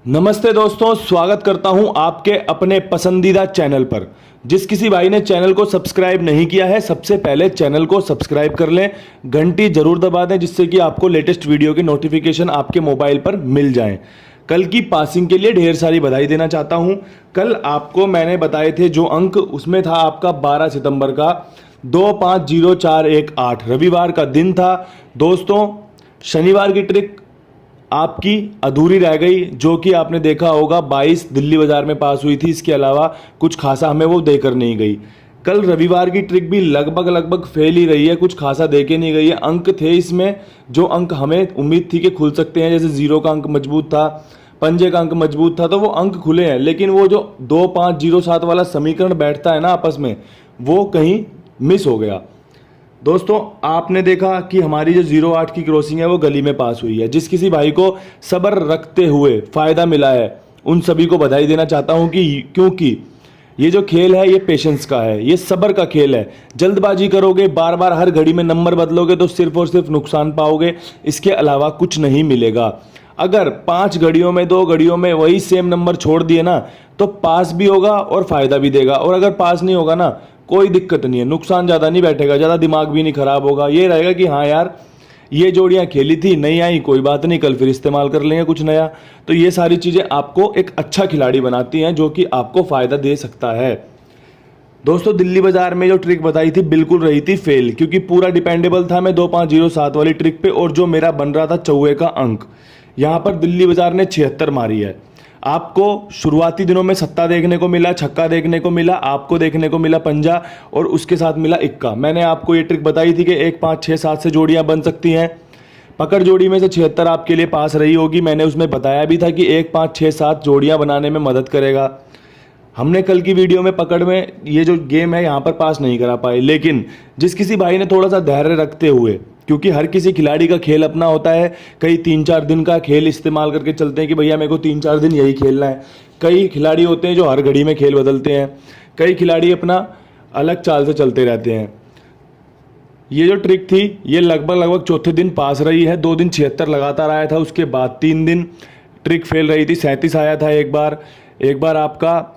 नमस्ते दोस्तों, स्वागत करता हूं आपके अपने पसंदीदा चैनल पर। जिस किसी भाई ने चैनल को सब्सक्राइब नहीं किया है, सबसे पहले चैनल को सब्सक्राइब कर लें, घंटी जरूर दबा दें जिससे कि आपको लेटेस्ट वीडियो की नोटिफिकेशन आपके मोबाइल पर मिल जाए। कल की पासिंग के लिए ढेर सारी बधाई देना चाहता हूं। कल आपको मैंने बताए थे जो अंक, उसमें था आपका 12 सितंबर का 250418 रविवार का दिन था। दोस्तों, शनिवार की ट्रिक आपकी अधूरी रह गई, जो कि आपने देखा होगा 22 दिल्ली बाजार में पास हुई थी। इसके अलावा कुछ खासा हमें वो देकर नहीं गई। कल रविवार की ट्रिक भी लगभग फेल ही रही है, कुछ खासा देके नहीं गई है। अंक थे इसमें जो अंक हमें उम्मीद थी कि खुल सकते हैं, जैसे 0 का अंक मजबूत था, पंजे का अंक मजबूत था, तो वो अंक खुले हैं। लेकिन वो जो 2507 वाला समीकरण बैठता है ना आपस में, वो कहीं मिस हो गया। दोस्तों, आपने देखा कि हमारी जो 08 की क्रॉसिंग है वो गली में पास हुई है। जिस किसी भाई को सब्र रखते हुए फायदा मिला है, उन सभी को बधाई देना चाहता हूं कि क्योंकि ये जो खेल है ये पेशेंस का है, ये सब्र का खेल है। जल्दबाजी करोगे, बार बार हर घड़ी में नंबर बदलोगे तो सिर्फ और सिर्फ नुकसान पाओगे, इसके अलावा कुछ नहीं मिलेगा। अगर 5 घड़ियों में 2 घड़ियों में वही सेम नंबर छोड़ दिए ना, तो पास भी होगा और फायदा भी देगा। और अगर पास नहीं होगा ना, कोई दिक्कत नहीं है, नुकसान ज़्यादा नहीं बैठेगा, ज़्यादा दिमाग भी नहीं खराब होगा। ये रहेगा कि हाँ यार, ये जोड़ियाँ खेली थी, नहीं आई, कोई बात नहीं, कल फिर इस्तेमाल कर लेंगे कुछ नया। तो ये सारी चीज़ें आपको एक अच्छा खिलाड़ी बनाती हैं, जो कि आपको फ़ायदा दे सकता है। दोस्तों, दिल्ली बाजार में जो ट्रिक बताई थी बिल्कुल रही थी फेल, क्योंकि पूरा डिपेंडेबल था मैं 2507 वाली ट्रिक पे, और जो मेरा बन रहा था चौवे का अंक, यहाँ पर दिल्ली बाजार ने 76 मारी है। आपको शुरुआती दिनों में सत्ता देखने को मिला, छक्का देखने को मिला, आपको देखने को मिला पंजा, और उसके साथ मिला इक्का। मैंने आपको ये ट्रिक बताई थी कि 1 5 6 7 से जोड़ियां बन सकती हैं। पकड़ जोड़ी में से 76 आपके लिए पास रही होगी। मैंने उसमें बताया भी था कि 1 5 6 7 जोड़ियां बनाने में मदद करेगा। हमने कल की वीडियो में पकड़ में ये जो गेम है यहाँ पर पास नहीं करा पाए, लेकिन जिस किसी भाई ने थोड़ा सा धैर्य रखते हुए, क्योंकि हर किसी खिलाड़ी का खेल अपना होता है, कई 3-4 दिन का खेल इस्तेमाल करके चलते हैं कि भैया मेरे को 3-4 दिन यही खेलना है। कई खिलाड़ी होते हैं जो हर घड़ी में खेल बदलते हैं, कई खिलाड़ी अपना अलग चाल से चलते रहते हैं। ये जो ट्रिक थी ये लगभग चौथे दिन पास रही है। 2 दिन 76 लगातार आया था, उसके बाद 3 दिन ट्रिक फेल रही थी, 37 आया था एक बार आपका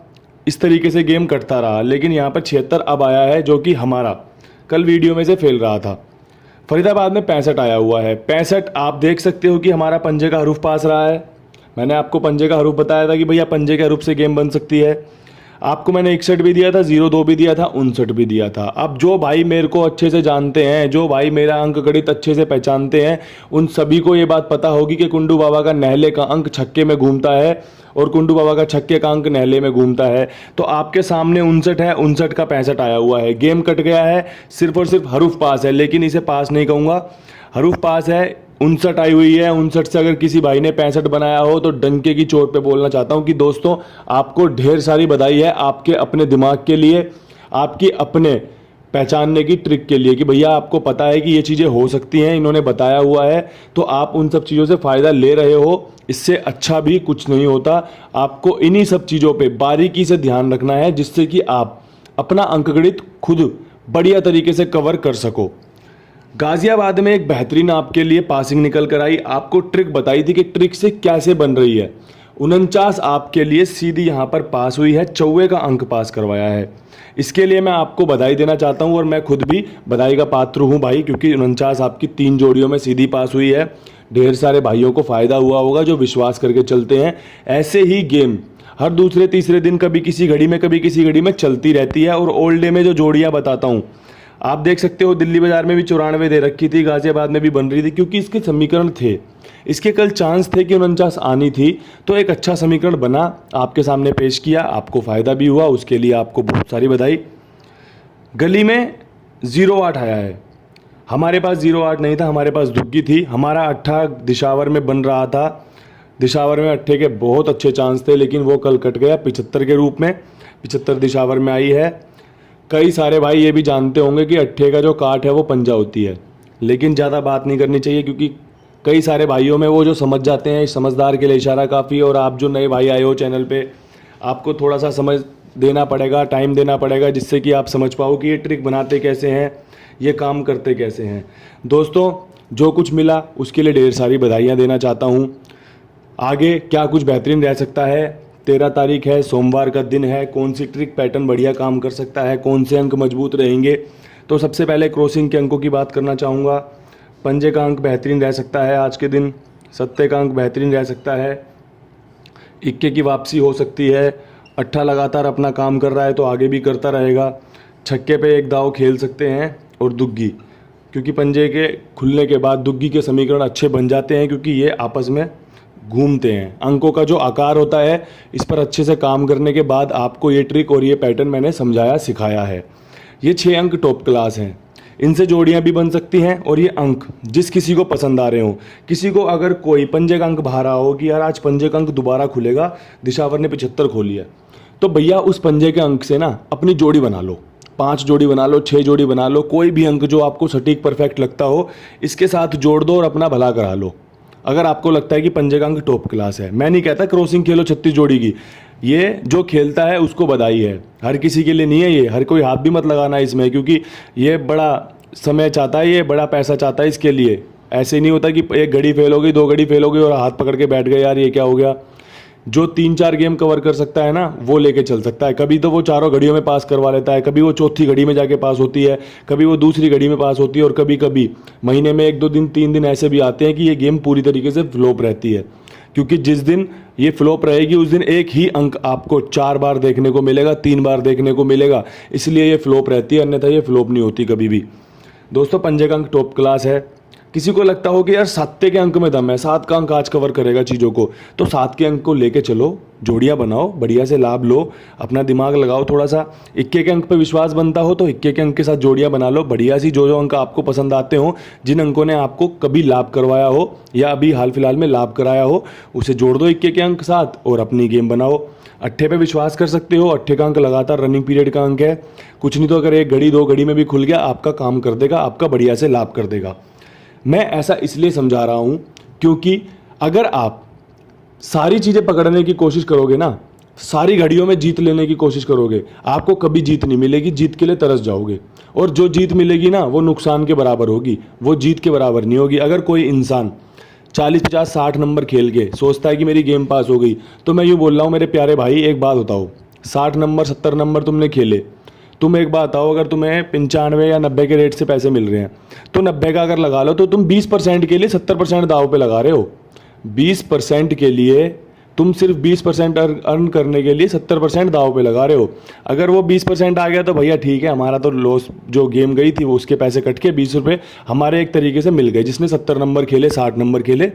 इस तरीके से गेम कटता रहा। लेकिन यहाँ पर 76 अब आया है, जो कि हमारा कल वीडियो में से फेल रहा था। फरीदाबाद में 65 आया हुआ है। 65 आप देख सकते हो कि हमारा पंजे का हरूफ पास रहा है। मैंने आपको पंजे का हरूफ बताया था कि भैया पंजे के हरूफ से गेम बन सकती है। आपको मैंने 61 भी दिया था, 02 भी दिया था, 59 भी दिया था। अब जो भाई मेरे को अच्छे से जानते हैं, जो भाई मेरा अंक गणित अच्छे से पहचानते हैं, उन सभी को ये बात पता होगी कि कुंडू बाबा का नहले का अंक छक्के में घूमता है और कुंडू बाबा का छक्के का अंक नहले में घूमता है। तो आपके सामने 59 है, 59 का 65 आया हुआ है। गेम कट गया है, सिर्फ और सिर्फ हरूफ पास है, लेकिन इसे पास नहीं कहूँगा, हरूफ पास है। 59 आई हुई है। 59 से अगर किसी भाई ने 65 बनाया हो तो डंके की चोट पे बोलना चाहता हूं कि दोस्तों, आपको ढेर सारी बधाई है आपके अपने दिमाग के लिए, आपकी अपने पहचानने की ट्रिक के लिए, कि भैया आपको पता है कि ये चीज़ें हो सकती हैं, इन्होंने बताया हुआ है, तो आप उन सब चीज़ों से फ़ायदा ले रहे हो। इससे अच्छा भी कुछ नहीं होता। आपको इन्हीं सब चीज़ों पे बारीकी से ध्यान रखना है, जिससे कि आप अपना अंकगणित खुद बढ़िया तरीके से कवर कर सको। गाजियाबाद में एक बेहतरीन आपके लिए पासिंग निकल कर आई। आपको ट्रिक बताई थी कि ट्रिक से कैसे बन रही है। 49 आपके लिए सीधी यहाँ पर पास हुई है, चौवे का अंक पास करवाया है। इसके लिए मैं आपको बधाई देना चाहता हूँ, और मैं खुद भी बधाई का पात्र हूँ भाई, क्योंकि 49 आपकी 3 जोड़ियों में सीधी पास हुई है। ढेर सारे भाइयों को फ़ायदा हुआ होगा जो विश्वास करके चलते हैं। ऐसे ही गेम हर दूसरे तीसरे दिन कभी किसी घड़ी में कभी किसी घड़ी में चलती रहती है। और ओल्ड डे में जो जोड़ियाँ बताता हूँ, आप देख सकते हो दिल्ली बाजार में भी 94 दे रखी थी, गाजियाबाद में भी बन रही थी, क्योंकि इसके समीकरण थे। इसके कल चांस थे कि 49 आनी थी, तो एक अच्छा समीकरण बना, आपके सामने पेश किया, आपको फ़ायदा भी हुआ, उसके लिए आपको बहुत सारी बधाई। गली में 08 आया है, हमारे पास 08 नहीं था, हमारे पास दुग्गी थी। हमारा अट्ठा दिशावर में बन रहा था, दिशावर में अट्ठे के बहुत अच्छे चांस थे, लेकिन वो कल कट गया 75 के रूप में। 75 दिशावर में आई है। कई सारे भाई ये भी जानते होंगे कि अट्ठे का जो काट है वो पंजा होती है, लेकिन ज़्यादा बात नहीं करनी चाहिए, क्योंकि कई सारे भाइयों में वो जो समझ जाते हैं, समझदार के लिए इशारा काफ़ी। और आप जो नए भाई आए हो चैनल पे, आपको थोड़ा सा समझ देना पड़ेगा, टाइम देना पड़ेगा, जिससे कि आप समझ पाओ कि ये ट्रिक बनाते कैसे हैं, ये काम करते कैसे हैं। दोस्तों, जो कुछ मिला उसके लिए ढेर सारी बधाइयाँ देना चाहता हूँ। आगे क्या कुछ बेहतरीन रह सकता है। 13 तारीख है, सोमवार का दिन है, कौन सी ट्रिक पैटर्न बढ़िया काम कर सकता है, कौन से अंक मजबूत रहेंगे। तो सबसे पहले क्रॉसिंग के अंकों की बात करना चाहूँगा। पंजे का अंक बेहतरीन रह सकता है आज के दिन, सत्ते का अंक बेहतरीन रह सकता है, इक्के की वापसी हो सकती है, अट्ठा लगातार अपना काम कर रहा है तो आगे भी करता रहेगा, छक्के पे एक दाव खेल सकते हैं, और दुग्गी, क्योंकि पंजे के खुलने के बाद दुग्गी के समीकरण अच्छे बन जाते हैं क्योंकि ये आपस में घूमते हैं। अंकों का जो आकार होता है इस पर अच्छे से काम करने के बाद आपको ये ट्रिक और ये पैटर्न मैंने समझाया सिखाया है। ये 6 अंक टॉप क्लास हैं, इनसे जोड़ियां भी बन सकती हैं, और ये अंक जिस किसी को पसंद आ रहे हो, किसी को अगर कोई पंजे का अंक बाहर हो कि यार आज पंजे का अंक दोबारा खुलेगा, दिशावर ने 75 खोली है, तो भैया उस पंजे के अंक से ना अपनी जोड़ी बना लो, 5 जोड़ी बना लो, 6 जोड़ी बना लो, कोई भी अंक जो आपको सटीक परफेक्ट लगता हो इसके साथ जोड़ दो और अपना भला करा लो। अगर आपको लगता है कि पंजे का अंक टॉप क्लास है, मैं नहीं कहता क्रॉसिंग खेलो 36 जोड़ी की, ये जो खेलता है उसको बधाई है, हर किसी के लिए नहीं है ये, हर कोई हाथ भी मत लगाना इसमें, क्योंकि ये बड़ा समय चाहता है, ये बड़ा पैसा चाहता है इसके लिए। ऐसे नहीं होता कि एक घड़ी फेल हो गई, 2 घड़ी फेल हो गई और हाथ पकड़ के बैठ गए यार ये क्या हो गया। जो 3-4 गेम कवर कर सकता है ना वो लेके चल सकता है। कभी तो वो चारों घड़ियों में पास करवा लेता है, कभी वो चौथी घड़ी में जाके पास होती है, कभी वो दूसरी घड़ी में पास होती है, और कभी कभी महीने में 1-2 दिन 3 दिन ऐसे भी आते हैं कि ये गेम पूरी तरीके से फ्लॉप रहती है, क्योंकि जिस दिन ये फ्लॉप रहेगी उस दिन एक ही अंक आपको 4 बार देखने को मिलेगा, 3 बार देखने को मिलेगा, इसलिए ये फ्लॉप रहती है, अन्यथा ये फ्लॉप नहीं होती कभी भी। दोस्तों पंजे का अंक टॉप क्लास है। किसी को लगता हो कि यार 7 के अंक में दम है, 7 का अंक आज कवर करेगा चीज़ों को, तो 7 के अंक को लेके चलो, जोड़ियां बनाओ, बढ़िया से लाभ लो, अपना दिमाग लगाओ थोड़ा सा। इक्के के अंक पे विश्वास बनता हो तो इक्के के अंक के साथ जोड़ियां बना लो, बढ़िया सी जो अंक आपको पसंद आते हो, जिन अंकों ने आपको कभी लाभ करवाया हो या अभी हाल फिलहाल में लाभ कराया हो, उसे जोड़ दो इक्के के अंक साथ और अपनी गेम बनाओ। अट्ठे पे विश्वास कर सकते हो, अट्ठे का अंक लगातार रनिंग पीरियड का अंक है, कुछ नहीं तो अगर 1 घड़ी 2 घड़ी में भी खुल गया आपका काम कर देगा, आपका बढ़िया से लाभ कर देगा। मैं ऐसा इसलिए समझा रहा हूं क्योंकि अगर आप सारी चीज़ें पकड़ने की कोशिश करोगे ना, सारी घड़ियों में जीत लेने की कोशिश करोगे, आपको कभी जीत नहीं मिलेगी, जीत के लिए तरस जाओगे, और जो जीत मिलेगी ना वो नुकसान के बराबर होगी, वो जीत के बराबर नहीं होगी। अगर कोई इंसान 40, 50, 60 नंबर खेल के सोचता है कि मेरी गेम पास हो गई, तो मैं यूँ बोल रहा हूँ मेरे प्यारे भाई, एक बात बताओ, 60 नंबर 70 नंबर तुमने खेले, तुम एक बात बताओ, अगर तुम्हें 95 या 90 के रेट से पैसे मिल रहे हैं तो 90 का अगर लगा लो तो तुम 20% के लिए 70% दाव पे लगा रहे हो। 20% के लिए तुम सिर्फ 20% अर्न करने के लिए 70% दाव पे लगा रहे हो। अगर वो 20% आ गया तो भैया ठीक है, हमारा तो लॉस जो गेम गई थी वो उसके पैसे कट के 20 रुपये हमारे एक तरीके से मिल गए। जिसने 70 नंबर खेले 60 नंबर खेले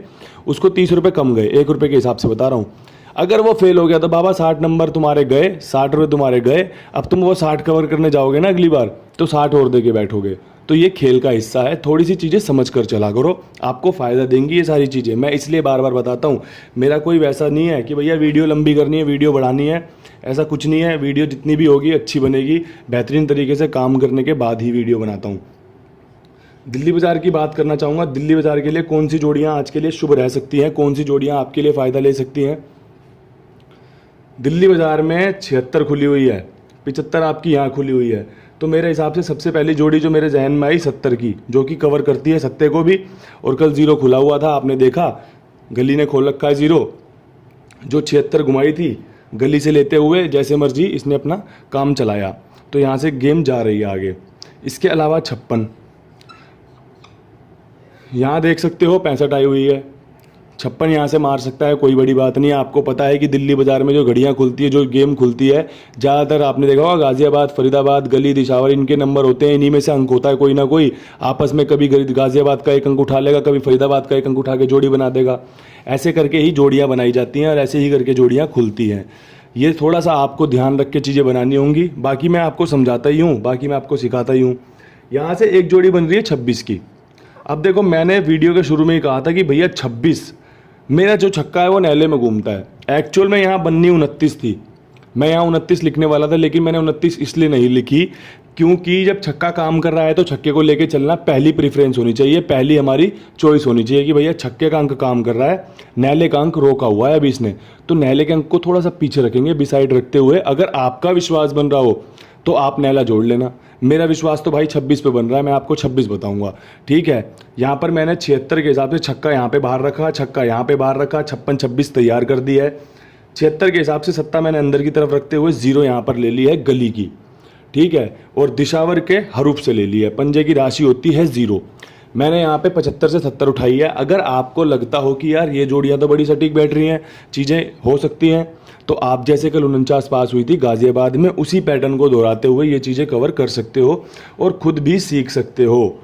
उसको 30 रुपये कम गए, 1 रुपये के हिसाब से बता रहा हूँ। अगर वो फेल हो गया तो बाबा 60 नंबर तुम्हारे गए, 60 रुपये तुम्हारे गए, अब तुम वो 60 कवर करने जाओगे ना अगली बार तो 60 और दे के बैठोगे। तो ये खेल का हिस्सा है, थोड़ी सी चीज़ें समझ कर चला करो, आपको फ़ायदा देंगी ये सारी चीज़ें। मैं इसलिए बार बार बताता हूँ, मेरा कोई वैसा नहीं है कि भैया वीडियो लंबी करनी है, वीडियो बढ़ानी है, ऐसा कुछ नहीं है। वीडियो जितनी भी होगी अच्छी बनेगी, बेहतरीन तरीके से काम करने के बाद ही वीडियो बनाता हूँ। दिल्ली बाज़ार की बात करना चाहूँगा। दिल्ली बाज़ार के लिए कौन सी जोड़ियाँ आज के लिए शुभ रह सकती हैं, कौन सी जोड़ियाँ आपके लिए फ़ायदा ले सकती हैं। दिल्ली बाज़ार में 76 खुली हुई है, 75 आपकी यहाँ खुली हुई है, तो मेरे हिसाब से सबसे पहली जोड़ी जो मेरे जहन में आई 70 की, जो कि कवर करती है सत्ते को भी। और कल 0 खुला हुआ था, आपने देखा गली ने खोल रखा है 0, जो 76 घुमाई थी गली से लेते हुए जैसे मर्जी इसने अपना काम चलाया, तो यहाँ से गेम जा रही है आगे। इसके अलावा 56 यहाँ देख सकते हो, 65 आई हुई है, 56 यहाँ से मार सकता है, कोई बड़ी बात नहीं है। आपको पता है कि दिल्ली बाज़ार में जो घड़ियाँ खुलती है, जो गेम खुलती है, ज़्यादातर आपने देखा होगा गाज़ियाबाद, फरीदाबाद, गली, दिशावर, इनके नंबर होते हैं, इन्हीं में से अंक होता है कोई ना कोई। आपस में कभी गाज़ियाबाद का 1 अंक उठा लेगा, कभी फरीदाबाद का 1 अंक उठा के जोड़ी बना देगा। ऐसे करके ही जोड़ियाँ बनाई जाती हैं और ऐसे ही करके जोड़ियाँ खुलती हैं। ये थोड़ा सा आपको ध्यान रख के चीज़ें बनानी होंगी, बाकी मैं आपको समझाता ही हूँ, बाकी मैं आपको सिखाता ही हूँ। यहाँ से एक जोड़ी बन रही है 26 की। अब देखो, मैंने वीडियो के शुरू में ही कहा था कि भैया 26 मेरा जो छक्का है वो नैले में घूमता है। एक्चुअल में यहाँ बननी 29 थी, मैं यहाँ 29 लिखने वाला था, लेकिन मैंने 29 इसलिए नहीं लिखी क्योंकि जब छक्का काम कर रहा है तो छक्के को लेके चलना पहली प्रेफरेंस होनी चाहिए, पहली हमारी चॉइस होनी चाहिए कि भैया छक्के का अंक काम कर रहा है, नैले का अंक रोका हुआ है अभी इसने, तो नैले के अंक को थोड़ा सा पीछे रखेंगे बिसाइड रखते हुए। अगर आपका विश्वास बन रहा हो तो आप नैला जोड़ लेना। मेरा विश्वास तो भाई 26 पे बन रहा है, मैं आपको 26 बताऊंगा, ठीक है। यहाँ पर मैंने 76 के हिसाब से छक्का यहाँ पे बाहर रखा, छक्का यहाँ पे बाहर रखा, 56-26 तैयार कर दिया है। 76 के हिसाब से सत्ता मैंने अंदर की तरफ रखते हुए 0 यहाँ पर ले ली है गली की, ठीक है, और दिशावर के हरूफ से ले ली है। पंजे की राशि होती है 0। मैंने यहाँ पे 75 से 70 उठाई है। अगर आपको लगता हो कि यार ये जोड़ियाँ तो बड़ी सटीक बैठ रही हैं, चीज़ें हो सकती हैं, तो आप जैसे कल 49 पास हुई थी गाज़ियाबाद में, उसी पैटर्न को दोहराते हुए ये चीज़ें कवर कर सकते हो और खुद भी सीख सकते हो।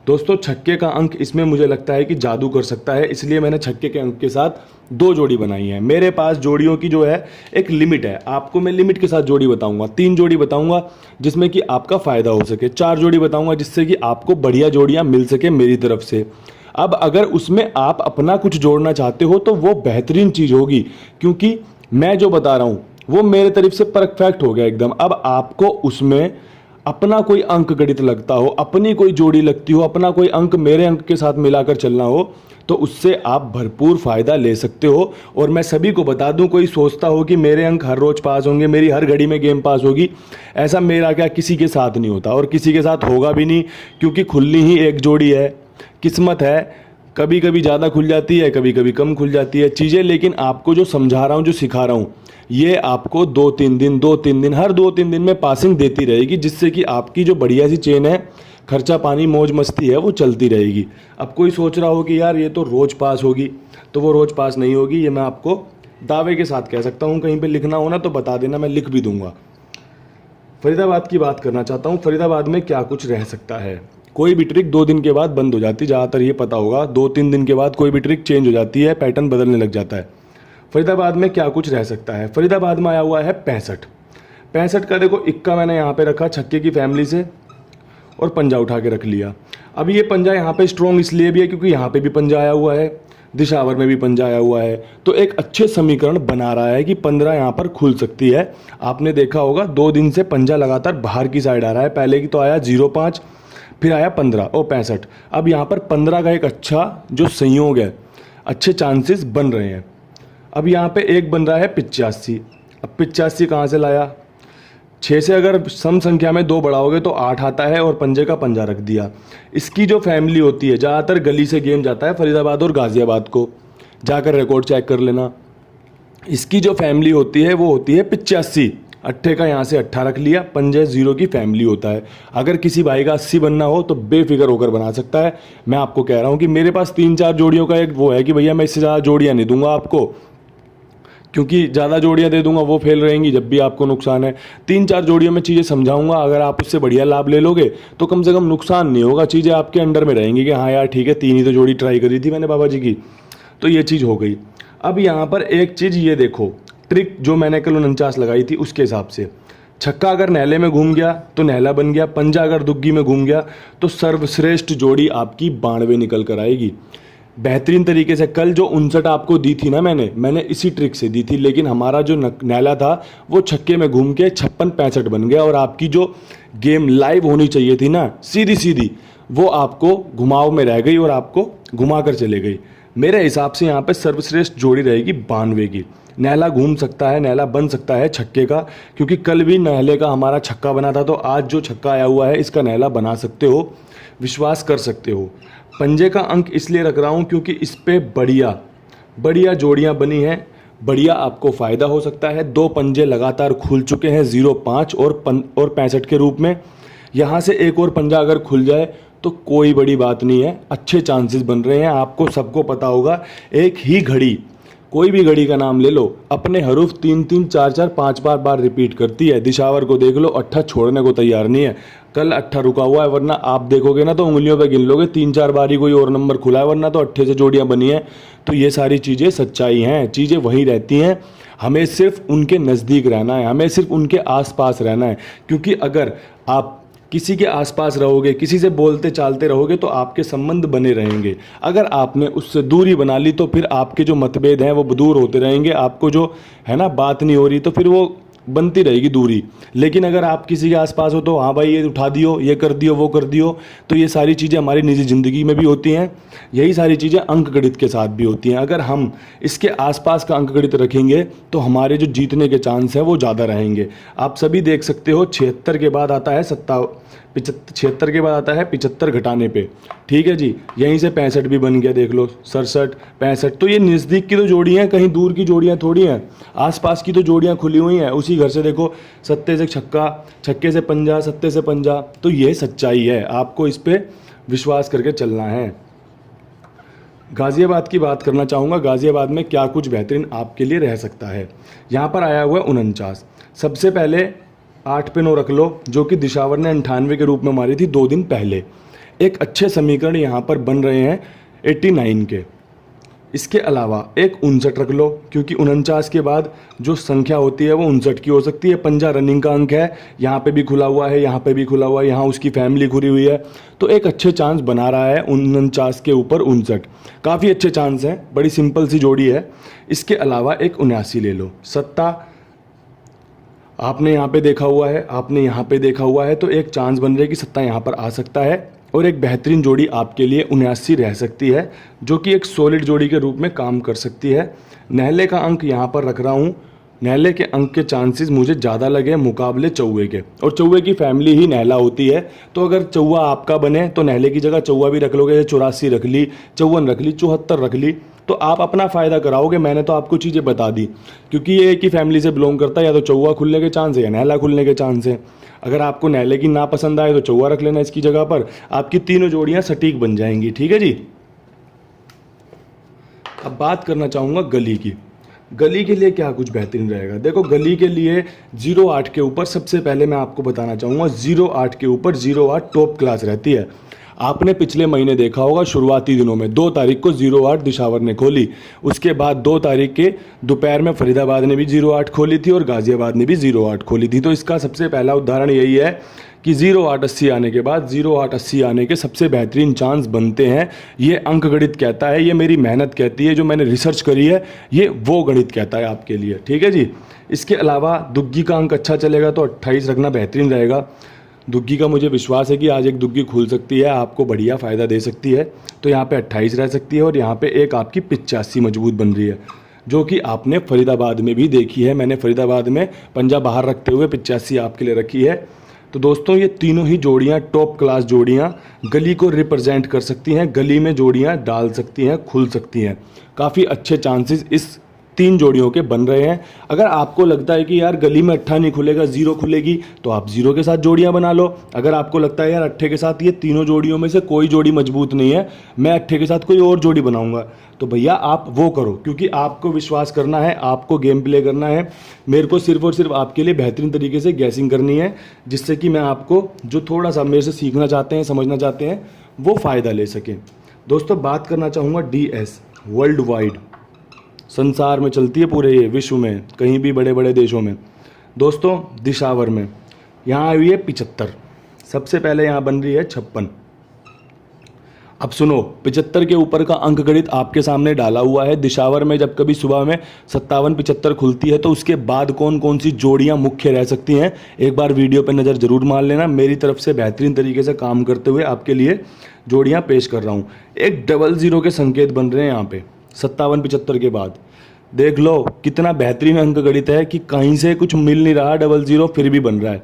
दोस्तों छक्के का अंक इसमें मुझे लगता है कि जादू कर सकता है, इसलिए मैंने छक्के के अंक के साथ 2 जोड़ी बनाई है। मेरे पास जोड़ियों की जो है एक लिमिट है, आपको मैं लिमिट के साथ जोड़ी बताऊंगा। 3 जोड़ी बताऊंगा जिसमें कि आपका फ़ायदा हो सके, 4 जोड़ी बताऊंगा जिससे कि आपको बढ़िया जोड़ियां मिल सके मेरी तरफ से। अब अगर उसमें आप अपना कुछ जोड़ना चाहते हो तो वो बेहतरीन चीज़ होगी, क्योंकि मैं जो बता रहा हूँ वो मेरे तरफ से परफेक्ट हो गया एकदम। अब आपको उसमें अपना कोई अंक गणित लगता हो, अपनी कोई जोड़ी लगती हो, अपना कोई अंक मेरे अंक के साथ मिलाकर चलना हो, तो उससे आप भरपूर फ़ायदा ले सकते हो। और मैं सभी को बता दूं, कोई सोचता हो कि मेरे अंक हर रोज़ पास होंगे, मेरी हर घड़ी में गेम पास होगी, ऐसा मेरा क्या किसी के साथ नहीं होता और किसी के साथ होगा भी नहीं, क्योंकि खुलनी ही एक जोड़ी है, किस्मत है। कभी कभी ज़्यादा खुल जाती है, कभी कभी कम खुल जाती है चीज़ें। लेकिन आपको जो समझा रहा हूँ, जो सिखा रहा हूँ, ये आपको 2-3 दिन हर 2-3 दिन में पासिंग देती रहेगी, जिससे कि आपकी जो बढ़िया सी चेन है, खर्चा पानी मौज मस्ती है, वो चलती रहेगी। अब कोई सोच रहा हो कि यार ये तो रोज़ पास होगी, तो वो रोज़ पास नहीं होगी, ये मैं आपको दावे के साथ कह सकता हूँ। कहीं पे लिखना हो ना तो बता देना, मैं लिख भी दूंगा। फरीदाबाद की बात करना चाहता हूँ। फरीदाबाद में क्या कुछ रह सकता है। कोई भी ट्रिक 2 दिन के बाद बंद हो जाती है, ज़्यादातर ये पता होगा। 2-3 दिन के बाद कोई भी ट्रिक चेंज हो जाती है, पैटर्न बदलने लग जाता है। फरीदाबाद में क्या कुछ रह सकता है। फरीदाबाद में आया हुआ है 65 का। देखो इक्का मैंने यहाँ पे रखा छक्के की फैमिली से और पंजा उठा के रख लिया। अब ये पंजा यहाँ पे स्ट्रॉन्ग इसलिए भी है क्योंकि यहाँ पे भी पंजा आया हुआ है, दिशावर में भी पंजा आया हुआ है, तो एक अच्छे समीकरण बना रहा है कि 15 यहाँ पर खुल सकती है। आपने देखा होगा 2 दिन से पंजा लगातार बाहर की साइड आ रहा है। पहले की तो आया 05, फिर आया 15 और 65। अब यहाँ पर 15 का एक अच्छा जो संयोग है, अच्छे चांसेस बन रहे हैं। अब यहाँ पे एक बन रहा है 85। अब 85 कहाँ से लाया, 6 से अगर सम संख्या में 2 बढ़ाओगे तो 8 आता है और पंजे का पंजा रख दिया। इसकी जो फैमिली होती है, ज़्यादातर गली से गेम जाता है फरीदाबाद और गाज़ियाबाद को, जाकर रिकॉर्ड चेक कर लेना। इसकी जो फैमिली होती है वो होती है 85। अट्ठे का यहाँ से 8 रख लिया, पंजे 0 की फैमिली होता है। अगर किसी भाई का 80 बनना हो तो बेफिक्र होकर बना सकता है। मैं आपको कह रहा हूँ कि मेरे पास 3-4 जोड़ियों का एक वो है कि भैया मैं इससे ज़्यादा जोड़ियाँ नहीं दूंगा आपको, क्योंकि ज़्यादा जोड़ियाँ दे दूंगा वो फेल रहेंगी, जब भी आपको नुकसान है। 3-4 जोड़ियों में चीज़ें समझाऊंगा, अगर आप उससे बढ़िया लाभ ले लोगे तो कम से कम नुकसान नहीं होगा, चीज़ें आपके अंडर में रहेंगी कि हाँ यार ठीक है, 3 ही तो जोड़ी ट्राई करी थी मैंने बाबा जी की, तो ये चीज़ हो गई। अब यहाँ पर एक चीज़ ये देखो, ट्रिक जो मैंने कल 49 लगाई थी उसके हिसाब से, छक्का अगर नैले में घूम गया तो नैला बन गया, पंजा अगर दुग्गी में घूम गया तो सर्वश्रेष्ठ जोड़ी आपकी 92 निकल कर आएगी बेहतरीन तरीके से। कल जो 59 आपको दी थी ना मैंने इसी ट्रिक से दी थी, लेकिन हमारा जो नैला था वो छक्के में घूम के 56-65 बन गया, और आपकी जो गेम लाइव होनी चाहिए थी ना सीधी सीधी, वो आपको घुमाव में रह गई और आपको घुमा कर चले गई। मेरे हिसाब से यहाँ पे सर्वश्रेष्ठ जोड़ी रहेगी 92 की। नैला घूम सकता है, नैला बन सकता है छक्के का, क्योंकि कल भी नैले का हमारा छक्का बना था, तो आज जो छक्का आया हुआ है इसका नैला बना सकते हो, विश्वास कर सकते हो। पंजे का अंक इसलिए रख रहा हूँ क्योंकि इस पे बढ़िया जोड़ियाँ बनी हैं, बढ़िया आपको फ़ायदा हो सकता है। 2 पंजे लगातार खुल चुके हैं 05 और 65 के रूप में। यहाँ से एक और पंजा अगर खुल जाए तो कोई बड़ी बात नहीं है, अच्छे चांसेस बन रहे हैं। आपको सबको पता होगा, एक ही घड़ी, कोई भी घड़ी का नाम ले लो, अपने हरूफ 3-3, 4-4, 5 बार रिपीट करती है। दिशावर को देख लो, 8 छोड़ने को तैयार नहीं है। कल 8 रुका हुआ है, वरना आप देखोगे ना तो उंगलियों पे गिन लोगे, 3-4 बार ही कोई और नंबर खुला है, वरना तो 8 से जोड़ियां बनी हैं। तो ये सारी चीज़ें सच्चाई हैं, चीज़ें वहीं रहती हैं। हमें सिर्फ उनके नज़दीक रहना है, हमें सिर्फ उनके आसपास रहना है, क्योंकि अगर आप किसी के आसपास रहोगे, किसी से बोलते चालते रहोगे तो आपके संबंध बने रहेंगे। अगर आपने उससे दूरी बना ली तो फिर आपके जो मतभेद हैं वो दूर होते रहेंगे। आपको जो है ना बात नहीं हो रही तो फिर वो बनती रहेगी दूरी। लेकिन अगर आप किसी के आसपास हो तो हाँ भाई ये उठा दियो, ये कर दियो, वो कर दियो, तो ये सारी चीज़ें हमारी निजी ज़िंदगी में भी होती हैं। यही सारी चीज़ें अंकगणित के साथ भी होती हैं। अगर हम इसके आसपास का अंकगणित रखेंगे तो हमारे जो जीतने के चांस हैं वो ज़्यादा रहेंगे। आप सभी देख सकते हो 76 के बाद आता है 76 के बाद आता है 75 घटाने पे, ठीक है जी। यहीं से 65 भी बन गया, देख लो 67 65। तो ये नज़दीक की तो जोड़ियाँ हैं, कहीं दूर की जोड़ियाँ थोड़ी हैं, आसपास की तो जोड़ियाँ खुली हुई हैं। उसी घर से देखो, सत्ते से छक्का, छक्के से पंजा, सत्ते से पंजा। तो ये सच्चाई है, आपको इस पर विश्वास करके चलना है। गाज़ियाबाद की बात करना चाहूँगा। गाज़ियाबाद में क्या कुछ बेहतरीन आपके लिए रह सकता है। यहाँ पर आया हुआ है 49। सबसे पहले 8 पे 9 रख लो, जो कि दिशावर ने 98 के रूप में मारी थी 2 दिन पहले। एक अच्छे समीकरण यहाँ पर बन रहे हैं 89 के। इसके अलावा एक 59 रख लो, क्योंकि 49 के बाद जो संख्या होती है वो 59 की हो सकती है। पंजा रनिंग का अंक है, यहाँ पे भी खुला हुआ है, यहाँ पे भी खुला हुआ है, यहाँ उसकी फैमिली खुली हुई है, तो एक अच्छे चांस बना रहा है 49 के ऊपर 59। काफ़ी अच्छे चांस हैं, बड़ी सिंपल सी जोड़ी है। इसके अलावा एक 79 ले लो। सत्ता आपने यहाँ पे देखा हुआ है, आपने यहाँ पे देखा हुआ है, तो एक चांस बन रहा है कि सत्ता यहाँ पर आ सकता है। और एक बेहतरीन जोड़ी आपके लिए 79 रह सकती है, जो कि एक सॉलिड जोड़ी के रूप में काम कर सकती है। नहले का अंक यहाँ पर रख रहा हूँ। नहले के अंक के चांसेस मुझे ज़्यादा लगे मुकाबले चौवे के, और चौवे की फैमिली ही नहला होती है। तो अगर चौवा आपका बने तो नहले की जगह चौवा भी रख लोगे, 84 रख ली, 54 रख ली, 74 रख ली, तो आप अपना फ़ायदा कराओगे। मैंने तो आपको चीज़ें बता दी, क्योंकि ये एक ही फैमिली से बिलोंग करता है। या तो चौवा खुलने के चांस है या नहला खुलने के चांस है। अगर आपको नहले की ना पसंद आए तो चौवा रख लेना इसकी जगह पर, आपकी तीनों जोड़ियाँ सटीक बन जाएंगी, ठीक है जी। अब बात करना चाहूँगा गली की। गली के लिए क्या कुछ बेहतरीन रहेगा। देखो, गली के लिए 08 के ऊपर सबसे पहले मैं आपको बताना चाहूँगा, 08 के ऊपर 08 टॉप क्लास रहती है। आपने पिछले महीने देखा होगा शुरुआती दिनों में 2 तारीख को 08 दिशावर ने खोली। उसके बाद 2 तारीख के दोपहर में फरीदाबाद ने भी 08 खोली थी और गाज़ियाबाद ने भी 08 खोली थी। तो इसका सबसे पहला उदाहरण यही है कि 0880 आने के बाद 0880 आने के सबसे बेहतरीन चांस बनते हैं। ये अंक गणित कहता है, ये मेरी मेहनत कहती है, जो मैंने रिसर्च करी है, ये वो गणित कहता है आपके लिए, ठीक है जी। इसके अलावा दुग्गी का अंक अच्छा चलेगा तो 28 रखना बेहतरीन रहेगा। दुग्गी का मुझे विश्वास है कि आज एक दुग्गी खुल सकती है, आपको बढ़िया फ़ायदा दे सकती है। तो यहाँ पे 28 रह सकती है, और यहाँ पे एक आपकी 85 मजबूत बन रही है, जो कि आपने फरीदाबाद में भी देखी है। मैंने फरीदाबाद में पंजा बाहर रखते हुए 85 आपके लिए रखी है। तो दोस्तों, ये तीनों ही जोड़ियाँ टॉप क्लास जोड़ियाँ गली को रिप्रेजेंट कर सकती हैं, गली में जोड़ियाँ डाल सकती हैं, खुल सकती हैं। काफ़ी अच्छे चांसेस इस 3 जोड़ियों के बन रहे हैं। अगर आपको लगता है कि यार गली में अट्ठा नहीं खुलेगा, 0 खुलेगी, तो आप 0 के साथ जोड़ियां बना लो। अगर आपको लगता है यार अट्ठे के साथ ये तीनों जोड़ियों में से कोई जोड़ी मजबूत नहीं है, मैं अट्ठे के साथ कोई और जोड़ी बनाऊंगा, तो भैया आप वो करो, क्योंकि आपको विश्वास करना है, आपको गेम प्ले करना है। मेरे को सिर्फ और सिर्फ आपके लिए बेहतरीन तरीके से गैसिंग करनी है, जिससे कि मैं आपको जो थोड़ा सा मेरे से सीखना चाहते हैं, समझना चाहते हैं, वो फ़ायदा ले सकें। दोस्तों, बात करना चाहूँगा DS वर्ल्ड वाइड, संसार में चलती है, पूरे ये विश्व में, कहीं भी बड़े बड़े देशों में। दोस्तों, दिशावर में यहाँ आई हुई है 75, सबसे पहले यहाँ बन रही है 56। अब सुनो, 75 के ऊपर का अंक गणित आपके सामने डाला हुआ है। दिशावर में जब कभी सुबह में 57-75 खुलती है तो उसके बाद कौन कौन सी जोड़ियाँ मुख्य रह सकती हैं, एक बार वीडियो पर नज़र जरूर मार लेना। मेरी तरफ से बेहतरीन तरीके से काम करते हुए आपके लिए जोड़ियाँ पेश कर रहा हूँ। एक 00 के संकेत बन रहे हैं यहाँ पे 57-75 के बाद। देख लो कितना बेहतरीन अंक गणित है कि कहीं से कुछ मिल नहीं रहा, 00 फिर भी बन रहा है।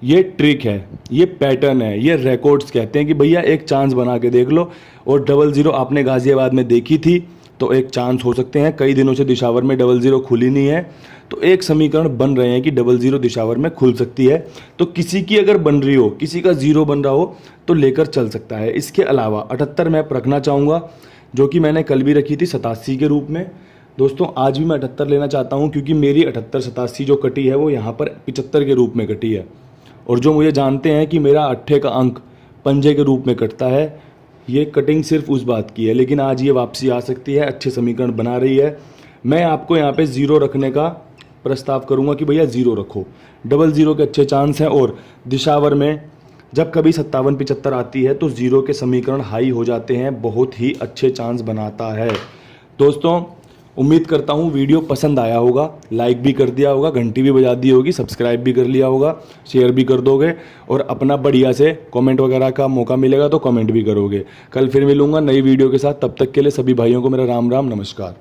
ये ट्रिक है, ये पैटर्न है, ये रिकॉर्ड्स कहते हैं कि भैया एक चांस बना के देख लो। और 00 आपने गाज़ियाबाद में देखी थी, तो एक चांस हो सकते हैं। कई दिनों से दिशावर में 00 खुली नहीं है, तो एक समीकरण बन रहे हैं कि 00 दिशावर में खुल सकती है। तो किसी की अगर बन रही हो, किसी का 0 बन रहा हो, तो लेकर चल सकता है। इसके अलावा 78 मैं रखना चाहूँगा, जो कि मैंने कल भी रखी थी 87 के रूप में। दोस्तों, आज भी मैं 78 लेना चाहता हूँ, क्योंकि मेरी 78-87 जो कटी है वो यहाँ पर 75 के रूप में कटी है। और जो मुझे जानते हैं कि मेरा अट्ठे का अंक पंजे के रूप में कटता है, ये कटिंग सिर्फ उस बात की है, लेकिन आज ये वापसी आ सकती है, अच्छे समीकरण बना रही है। मैं आपको यहाँ पे 0 रखने का प्रस्ताव करूँगा कि भैया 0 रखो, 00 के अच्छे चांस हैं। और दिशावर में जब कभी 57-75 आती है तो 0 के समीकरण हाई हो जाते हैं, बहुत ही अच्छे चांस बनाता है। दोस्तों, उम्मीद करता हूँ वीडियो पसंद आया होगा, लाइक भी कर दिया होगा, घंटी भी बजा दी होगी, सब्सक्राइब भी कर लिया होगा, शेयर भी कर दोगे और अपना बढ़िया से कमेंट वगैरह का मौका मिलेगा तो कमेंट भी करोगे। कल फिर मिलूंगा नई वीडियो के साथ, तब तक के लिए सभी भाइयों को मेरा राम राम नमस्कार।